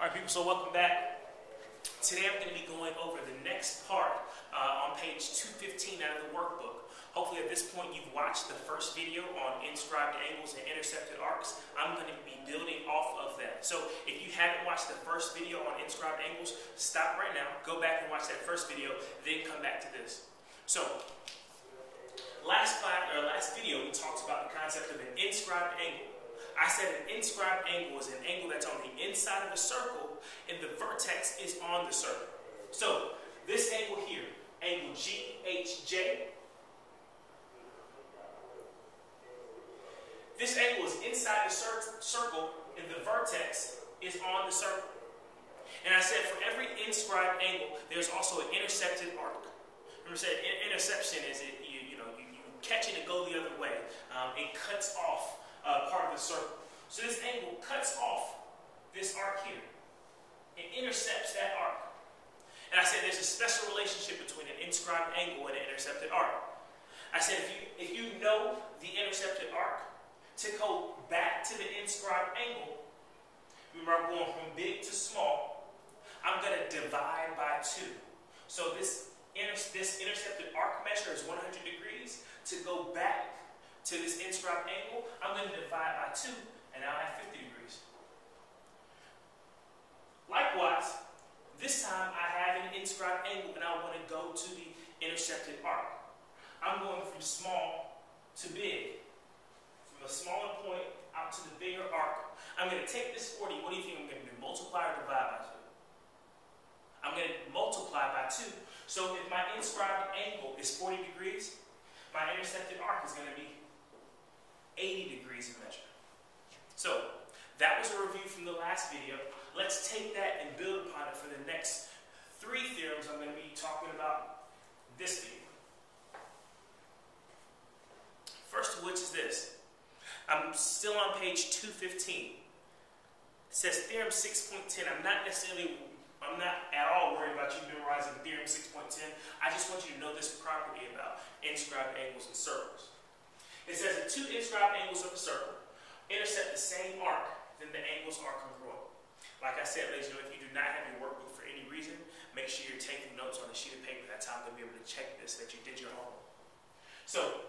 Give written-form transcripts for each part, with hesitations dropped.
Alright people, so welcome back. Today I'm going to be going over the next part on page 215 out of the workbook. Hopefully at this point you've watched the first video on inscribed angles and intercepted arcs. I'm going to be building off of that. So if you haven't watched the first video on inscribed angles, stop right now, go back and watch that first video, then come back to this. So last video we talked about the concept of an inscribed angle. I said an inscribed angle is an angle that's on the inside of a circle and the vertex is on the circle. So this angle here, angle GHJ, this angle is inside the circle and the vertex is on the circle. And I said for every inscribed angle, there's also an intercepted arc. Remember I said interception is you catch it and go the other way. It cuts off part of the circle. So this angle cuts off this arc here. It intercepts that arc. And I said there's a special relationship between an inscribed angle and an intercepted arc. I said if you know the intercepted arc, to go back to the inscribed angle, remember I'm going from big to small, I'm going to divide by 2. So this intercepted arc measure is 100 degrees. To go back to this inscribed angle, I'm going to divide by 2, and now I have 50 degrees. Likewise, this time I have an inscribed angle, and I want to go to the intercepted arc. I'm going from small to big. From a smaller point out to the bigger arc. I'm going to take this 40. What do you think I'm going to do? Multiply or divide by 2? I'm going to multiply by 2. So if my inscribed angle is 40 degrees, my intercepted arc is going to be 80 degrees in measure. So that was a review from the last video. Let's take that and build upon it for the next 3 theorems I'm going to be talking about in this video. First of which is this. I'm still on page 215. It says theorem 6.10. I'm not at all worried about you memorizing theorem 6.10. I just want you to know this property about inscribed angles and circles. It says if 2 inscribed angles of a circle intercept the same arc, then the angles are congruent. Like I said, ladies and gentlemen, if you do not have your workbook for any reason, make sure you're taking notes on a sheet of paper. That's how I'm going to be able to check this, that you did your homework. So,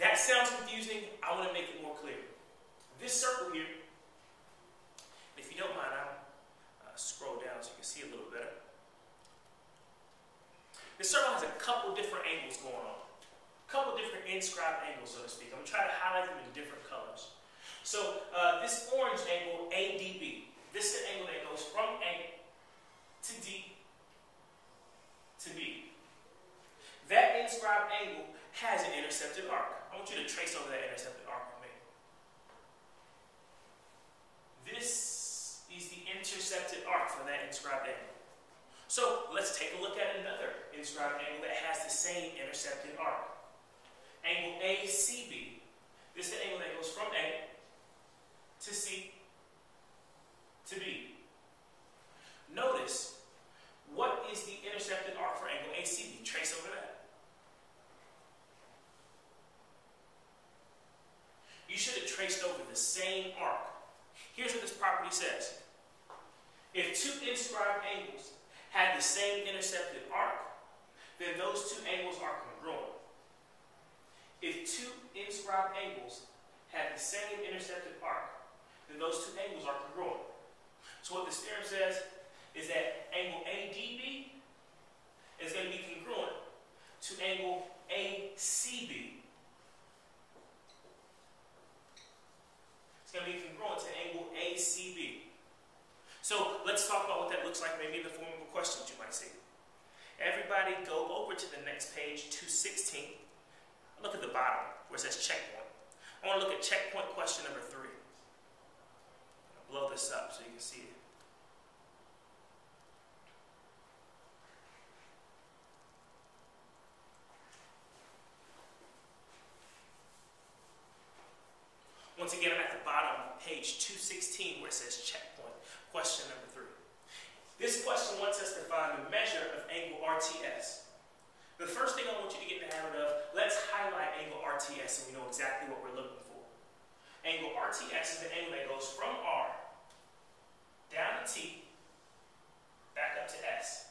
that sounds confusing. I want to make it more clear. This circle here, if you don't mind, I'll scroll down so you can see a little better. This circle has a couple different angles going on. A couple different inscribed angles, so to speak. I'm going to try to highlight them in different colors. So this orange angle, ADB, this is the angle that goes from A to D to B. That inscribed angle has an intercepted arc. I want you to trace over that intercepted arc with me. This is the intercepted arc for that inscribed angle. So let's take a look at another inscribed angle that has the same intercepted arc. Angle ACB. This is the angle that goes from A to C to B. Notice, what is the intercepted arc for angle ACB? Trace over that. You should have traced over the same arc. Here's what this property says. If 2 inscribed angles had the same intercepted arc, then those 2 angles are congruent. If 2 inscribed angles had the same intercepted arc, then those 2 angles are congruent. So what this theorem says is that angle ADB is going to be congruent to angle ACB. It's going to be congruent to angle ACB. So let's talk about what that looks like maybe in the form of a question that you might see. Everybody go over to the next page, 216. Look at the bottom where it says checkpoint. I want to look at checkpoint question number 3. I'll blow this up so you can see it. Once again, I'm at the bottom of page 216 where it says checkpoint, question number 3. This question wants us to find the measure of angle RTS. The first thing I want you to get in the habit of, let's highlight angle RTS so we know exactly what we're looking for. Angle RTS is the angle that goes from R down T back up to S.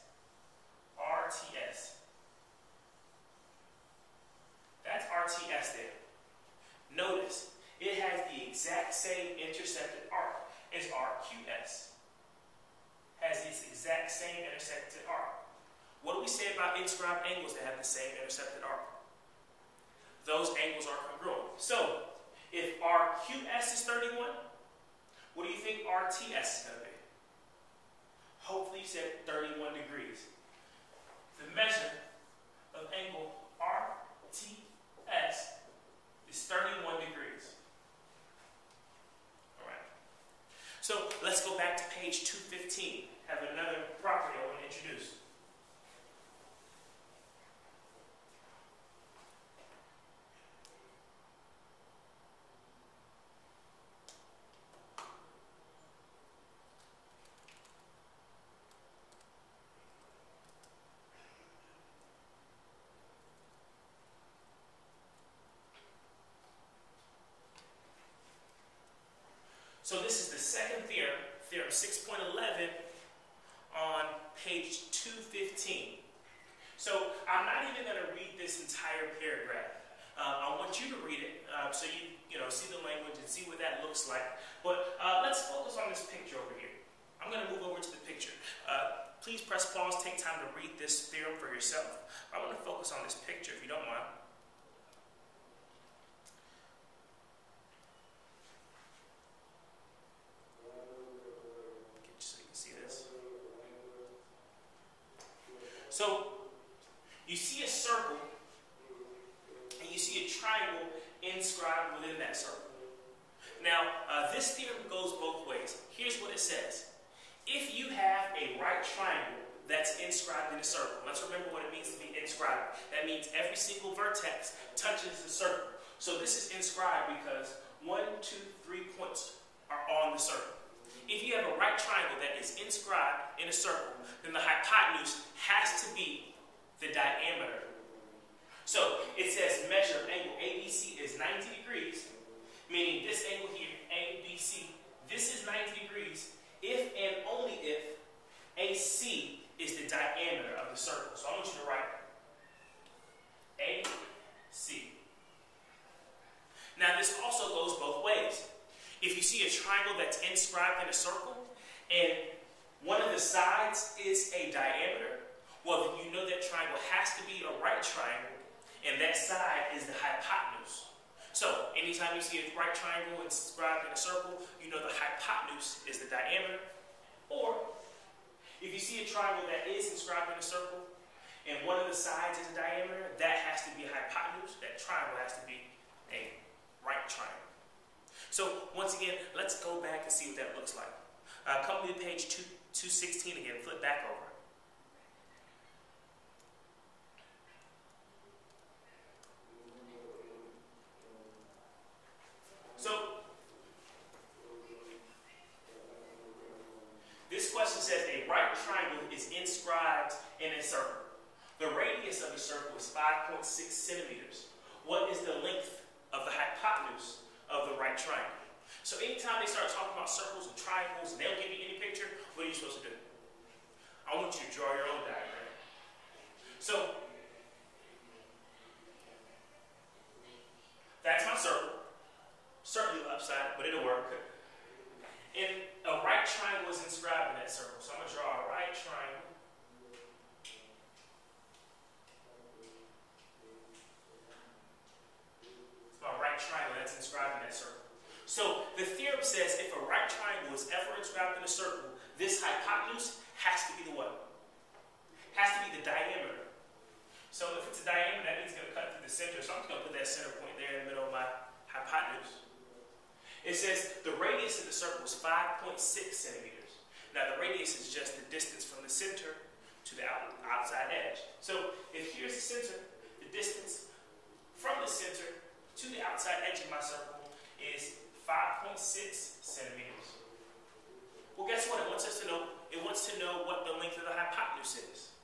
RTS. That's RTS there. Notice, it has the exact same intercepted arc as RQS. Has this exact same intersected arc. What do we say about inscribed angles that have the same intercepted arc? Those angles are congruent. So, if RQS is 31, what do you think RTS is going to be? Hopefully you said 31 degrees. The measure of angle RTS is 31 degrees. All right. So let's go back to page 215. Have another property I want to introduce. So this is the second theorem, theorem 6.11 on page 215. So I'm not even going to read this entire paragraph. I want you to read it so you see the language and see what that looks like. But let's focus on this picture over here. I'm going to move over to the picture. Please press pause, take time to read this theorem for yourself. I want to focus on this picture if you don't mind. So, you see a circle, and you see a triangle inscribed within that circle. Now, this theorem goes both ways. Here's what it says. If you have a right triangle that's inscribed in a circle, let's remember what it means to be inscribed. That means every single vertex touches the circle. So this is inscribed because 1, 2, 3 points are on the circle. If you have a right triangle that is inscribed in a circle, then the hypotenuse has to be the diameter. So it says measure of angle ABC is 90 degrees, meaning this angle here, ABC, this is 90 degrees, if and only if AC is the diameter of the circle. So I want you to write AC. Now this also goes both ways. If you see a triangle that's inscribed in a circle, and one of the sides is a diameter, well, then you know that triangle has to be a right triangle, and that side is the hypotenuse. So, anytime you see a right triangle inscribed in a circle, you know the hypotenuse is the diameter. Or, if you see a triangle that is inscribed in a circle, and one of the sides is a diameter, that has to be a hypotenuse. That triangle has to be a right triangle. So, once again, let's go back and see what that looks like. Come to page 216 again, flip back over. So, this question says a right triangle is inscribed in a circle. The radius of the circle is 5.6 centimeters. What is the length of the hypotenuse of the right triangle? So anytime they start talking about circles and triangles, and they'll give you any picture, what are you supposed to do? I want you to draw your own diagram. So, that's my circle. Certainly upside, but it'll work. And a right triangle is inscribed in that circle. So I'm going to draw a right triangle. It's my right triangle that's inscribed in that circle. So the theorem says if a right triangle is ever inscribed in a circle, this hypotenuse has to be the what? Has to be the diameter. So if it's a diameter, that means it's going to cut through the center. So I'm just going to put that center point there in the middle of my hypotenuse. It says the radius of the circle is 5.6 centimeters. Now the radius is just the distance from the center to the outside edge. So if here's the center, the distance from the center to the outside edge of my circle is 5.6 centimeters. Well, guess what? It wants us to know. It wants to know what the length of the hypotenuse is.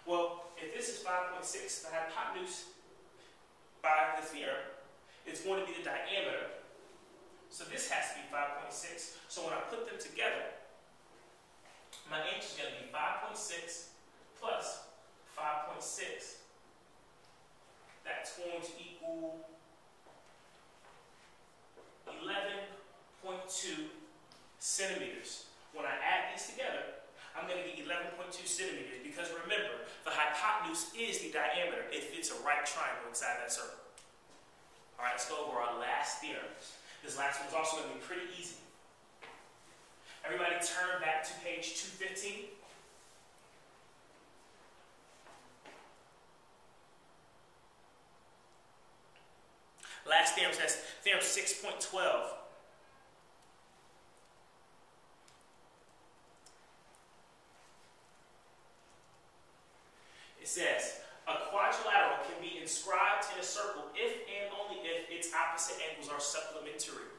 Well, if this is 5.6, the hypotenuse by the theorem is going to be the diameter. So this has to be 5.6. So when I put them together, my h is going to be 5.6 plus 5.6. That's going to equal 11.2 centimeters. When I add these together, I'm going to get 11.2 centimeters because remember, the hypotenuse is the diameter. It fits a right triangle inside that circle. All right, let's go over our last theorem. This last one is also going to be pretty easy. Everybody turn back to page 215. Last theorem says theorem 6.12. It says, a quadrilateral can be inscribed in a circle if and only if its opposite angles are supplementary.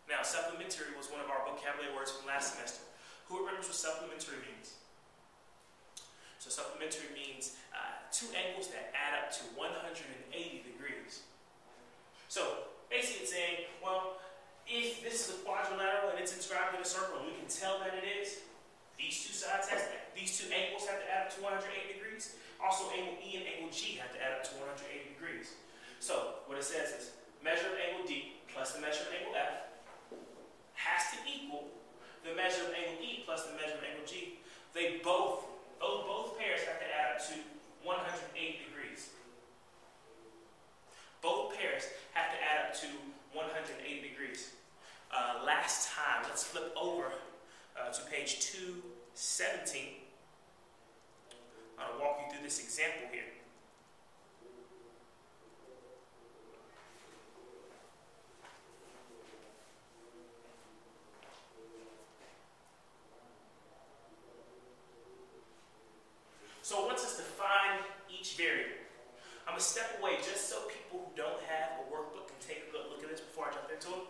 Now, supplementary was one of our vocabulary words from last semester. Who remembers what supplementary means? So supplementary means two angles that add up to 180 degrees. So basically it's saying, well, if this is a quadrilateral and it's inscribed in a circle and we can tell that it is, these two angles have to add up to 180 degrees. Also, angle E and angle G have to add up to 180 degrees. So what it says is measure of angle D plus the measure of angle F has to equal the measure of angle E plus the measure of angle G. Both pairs have to add up to 180 degrees. Both pairs have to add up to 180 degrees. Last time, let's flip over to page 217. I'm going to walk you through this example here. So it wants us to find each variable. I'm going to step away just so people who don't have a workbook can take a good look at this before I jump into it.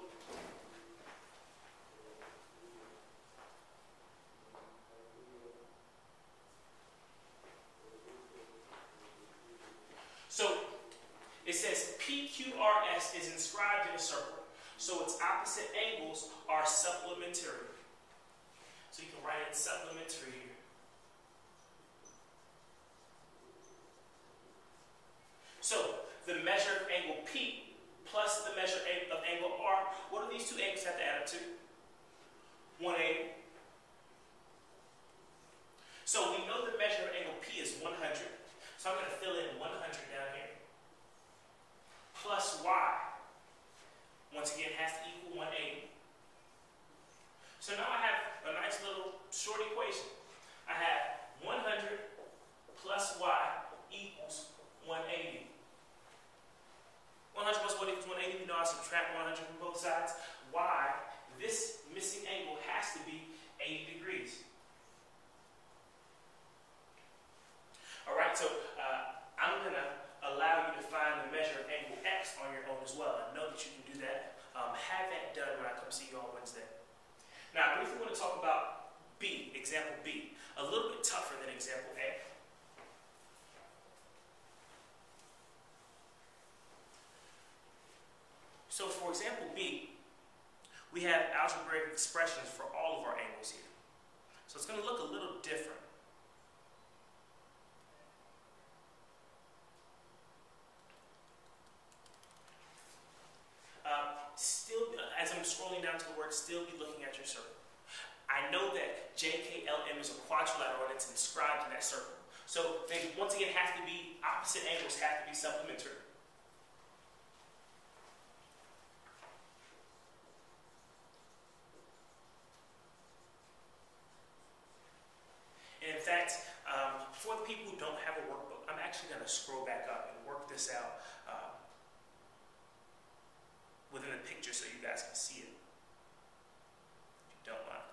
So it says PQRS is inscribed in a circle, so its opposite angles are supplementary. So you can write in supplementary here. So the measure of angle P plus the measure of angle R, what do these two angles have to add up to? 180. So we know the measure of angle P is 100. So I'm going to fill in 100 down here. Plus Y. Once again, has to equal 180. So now I have a nice little short equation. I have 100 plus Y equals 180. 100 plus what equals 180? We know I subtract 100 from both sides. Y, this missing angle has to be 80 degrees. All right, so I'm going to allow you to find the measure of angle X on your own as well. I know that you can do that. Have that done when I come see you on Wednesday. Now, I briefly want to talk about B, example B. A little bit tougher than example A. So for example B, we have algebraic expressions for all of our angles here. So it's going to look a little different. As I'm scrolling down to the word, still be looking at your circle. I know that JKLM is a quadrilateral and it's inscribed in that circle. So they, once again, have to be, opposite angles have to be supplementary. And in fact, for the people who don't have a workbook, I'm actually going to scroll back up and work this out within the picture so you guys can see it, if you don't mind.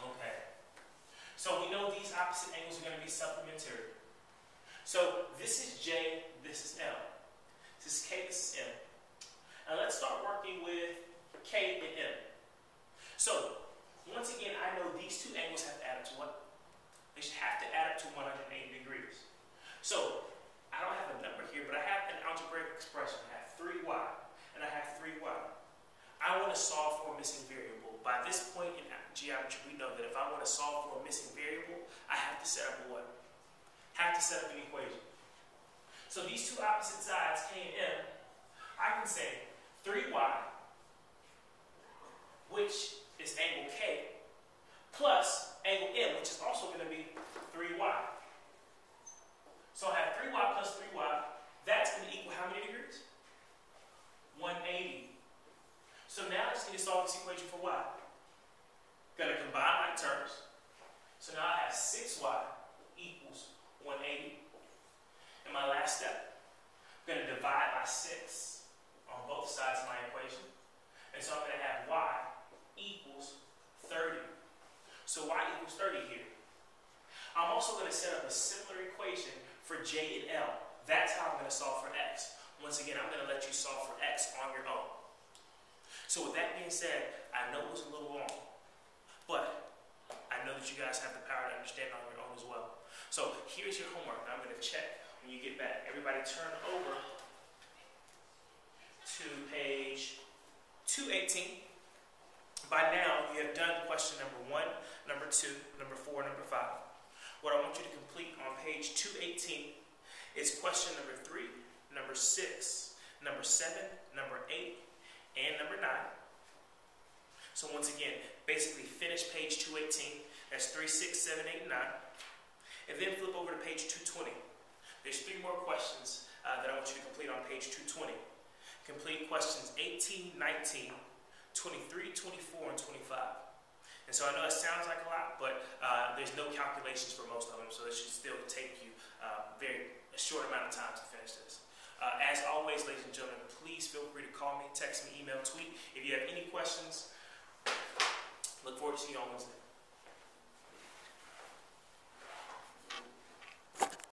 Okay. So we know these opposite angles are going to be supplementary. So this is J, this is M. This is K, this is M. And let's start working with K and M. So, once again, I know these two angles have to add up to what? They should have to add up to 180. you know that if I want to solve for a missing variable, I have to set up a what? Have to set up an equation. So these two opposite sides, K and M, I can say 3y, which is angle K, plus angle M, which is also going to be 3y. So I have 3y plus 3y. That's going to equal how many degrees? 180. So now I just need to solve this equation for y. Got to combine my terms. So now I have 6y equals 180. And my last step, I'm going to divide by 6 on both sides of my equation. And so I'm going to have y equals 30. So y equals 30 here. I'm also going to set up a similar equation for j and L. That's how I'm going to solve for x. Once again, I'm going to let you solve for x on your own. So with that being said, I know it was a little long, but I know that you guys have the power to understand on your own as well. So here's your homework. I'm going to check when you get back. Everybody turn over to page 218. By now, you have done question number 1, number 2, number 4, number 5. What I want you to complete on page 218 is question number 3, number 6, number 7, number 8, and number 9. So once again, basically finish page 218. That's 3, 6, 7, 8, 9. And then flip over to page 220. There's 3 more questions that I want you to complete on page 220. Complete questions 18, 19, 23, 24, and 25. And so I know it sounds like a lot, but there's no calculations for most of them, so it should still take you a short amount of time to finish this. As always, ladies and gentlemen, please feel free to call me, text me, email, tweet. If you have any questions, look forward to seeing you on Wednesday.